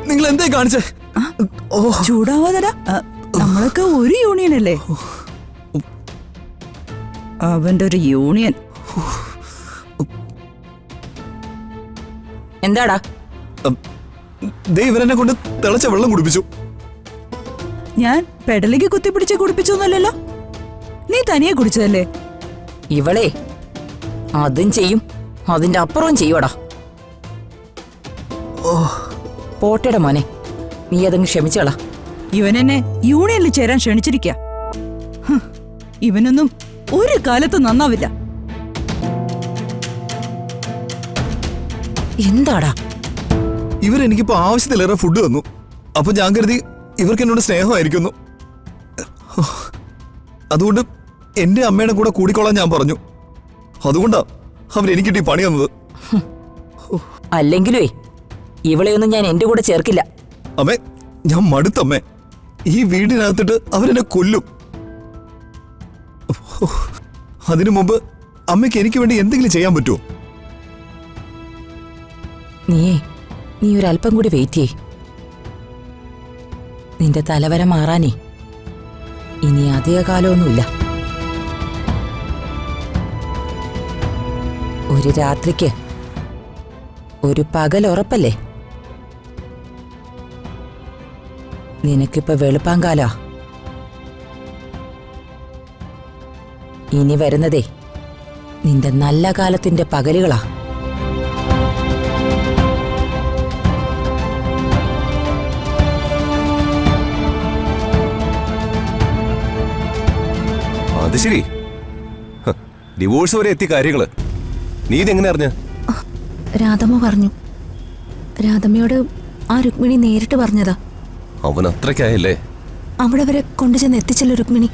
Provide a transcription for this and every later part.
നിങ്ങൾ എന്തേ കാണിച്ചേ? ചൂടാവാതടാ, നമ്മളൊക്കെ ഒരു യൂണിയൻ അല്ലേ? അവന്റെ ഒരു യൂണിയൻ. എന്താടാ? ഇവരെന്നെ കൊണ്ട് തിളച്ച വെള്ളം കുടിപ്പിച്ചു. ഞാൻ പെടലിക്ക് കുത്തിപ്പിടിച്ച് കുടിപ്പിച്ചൊന്നുമല്ലല്ലോ, നീ തനിയെ കുടിച്ചതല്ലേ? ഇവളെ അതും ചെയ്യും, അതിന്റെ അപ്പുറവും ചെയ്യൂടാ. പോട്ടയുടെ മോനെ, നീ അതങ്ങ് ക്ഷമിച്ചോളാ. ഇവനെന്നെ യൂണിയനിൽ ചേരാൻ ക്ഷണിച്ചിരിക്ക. ഇവനൊന്നും ഒരു കാലത്ത് നന്നാവില്ല. എന്താടാ? ഇവരെനിക്കിപ്പോ ആവശ്യത്തിലേറെ ഫുഡ് തന്നു. അപ്പൊ ഞാൻ കരുതി ഇവർക്ക് എന്നോട് സ്നേഹമായിരിക്കുന്നു. അതുകൊണ്ട് എന്റെ അമ്മയുടെ കൂടെ കൂടിക്കൊള്ളാൻ ഞാൻ പറഞ്ഞു. അതുകൊണ്ടാ അവരെനിക്കിട്ട് ഈ പണി തന്നത്. അല്ലെങ്കിലേ ഇവളെയൊന്നും ഞാൻ എന്റെ കൂടെ ചേർക്കില്ല. അമ്മേ, ഞാൻ മടുത്തമ്മേ. ഈ വീടിനകത്തിട്ട് അവരെന്നെ കൊല്ലും. അതിനു മുമ്പ് അമ്മയ്ക്ക് എനിക്ക് വേണ്ടി എന്തെങ്കിലും ചെയ്യാൻ പറ്റുമോ? നീ ഒരല്പം കൂടി വെയിറ്റ് ചെയ്യ്. നിന്റെ തലവര മാറാനേ ഇനി അധിക കാലമൊന്നുമില്ല. ഒരു രാത്രിക്ക് ഒരു പകൽ ഉറപ്പല്ലേ? നിനക്കിപ്പോ വെളുപ്പാങ്കാലാ. ഇനി വരുന്നതേ നിന്റെ നല്ല കാലത്തിന്റെ പകലുകളാ. അത് ശരി, ഡിവോഴ്സ് വരെ എത്തി കാര്യങ്ങള്. നീ ഇതെങ്ങനെ അറിഞ്ഞ? രാധമ്മ പറഞ്ഞു. രാധമ്മയോട് ആ രുക്മിണി നേരിട്ട് പറഞ്ഞതാ. അവൻ അത്രയ്ക്കായല്ലേ? അവിടെ വരെ കൊണ്ടുചെന്ന് എത്തിച്ചല്ലോ രുക്മിണി.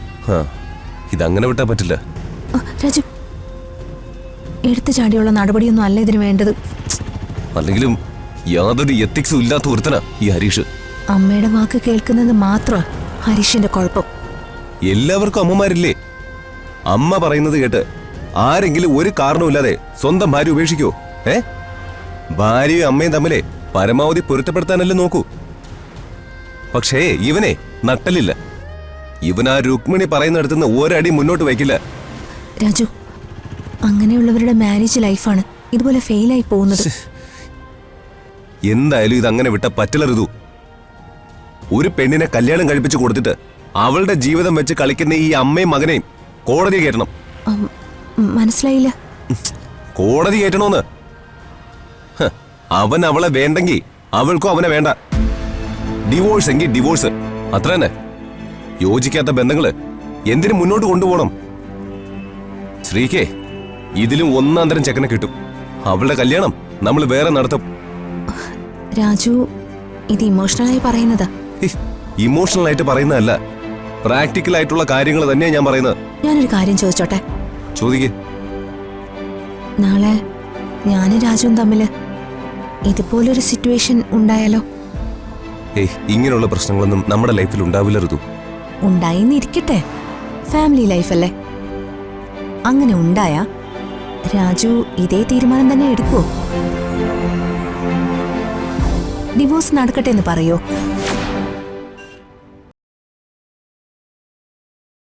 ഇതങ്ങനെ വിട്ടാ പറ്റില്ല. രാജു, എടുത്തു ചാടിയുള്ള നടപടിയൊന്നും അല്ല ഇതിന് വേണ്ടത്. അല്ലെങ്കിലും യാതൊരു എത്തിക്സും ഇല്ലാത്ത ഒരുത്തനാ ഈ ഹരീഷ്. അമ്മയുടെ വാക്ക് കേൾക്കുന്നത് മാത്രമാ ഹരീഷിന്റെ കുഴപ്പം. എല്ലാവർക്കും അമ്മമാരില്ലേ? അമ്മ പറയുന്നത് കേട്ട് ആരെങ്കിലും ഒരു കാരണവുമില്ലാതെ സ്വന്തം ഭാര്യ ഉപേക്ഷിക്കോ? ഭാര്യയും അമ്മയും തമ്മിലെ പരമാവധി പൊരുത്തപ്പെടുത്താനല്ലേ നോക്കൂ. പക്ഷേ ഇവനെ നട്ടലില്ല. ഇവൻ ആ രുക്മിണി പറയുന്നിടത്തുനിന്ന് ഒരടി മുന്നോട്ട് വയ്ക്കില്ല. രാജു, അങ്ങനെയുള്ളവരുടെ മാരേജ് ലൈഫാണ് ഇതുപോലെ ഫെയിലായി പോകുന്നത്. എന്തായാലും ഇതങ്ങനെ വിട്ട പറ്റില്ല ഋതു. ഒരു പെണ്ണിനെ കല്യാണം കഴിപ്പിച്ചു കൊടുത്തിട്ട് അവളുടെ ജീവിതം വെച്ച് കളിക്കുന്ന ഈ അമ്മയും മകനെയും കോടതി കയറ്റണം. മനസ്സിലായില്ല. കോടതി കയറ്റണോന്ന്. അവൻ അവളെ വേണ്ടെങ്കിൽ അവൾക്കും അവനെ വേണ്ട. ഡിവോഴ്സ് എങ്കിൽ ഡിവോഴ്സ്, അത്ര തന്നെ. യോജിക്കാത്ത ബന്ധങ്ങള് എന്തിനു മുന്നോട്ട് കൊണ്ടുപോകണം? ശ്രീക്കേ, ഇതിലും ഒന്നാം തരം ചെക്കനെ കിട്ടും. അവളുടെ കല്യാണം നമ്മൾ വേറെ നടത്തും. രാജു, ഇത് ഇമോഷണലായി പറയുന്നതാ. ഇമോഷണൽ ആയിട്ട് പറയുന്നതല്ല, പ്രാക്ടിക്കൽ ആയിട്ടുള്ള കാര്യങ്ങൾ തന്നെയാ ഞാൻ പറയുന്നത്. ഞാനൊരു കാര്യം ചോദിച്ചോട്ടെ? ചോദിക്കേ. നാളെ ഞാനും രാജുവും തമ്മില് ഇതുപോലൊരു സിറ്റുവേഷൻ ഉണ്ടായാലോ? ഇങ്ങനെയുള്ള പ്രശ്നങ്ങളൊന്നും നമ്മുടെ ലൈഫിൽ ഉണ്ടാവില്ല ഋതു. ഉണ്ടായിന്നിരിക്കട്ടെ, ഫാമിലി ലൈഫല്ലേ. അങ്ങനെ ഉണ്ടായാ രാജു ഇതേ തീരുമാനം തന്നെ എടുക്കുവോ? ഡിവോഴ്സ് നടക്കട്ടെ എന്ന് പറയോ?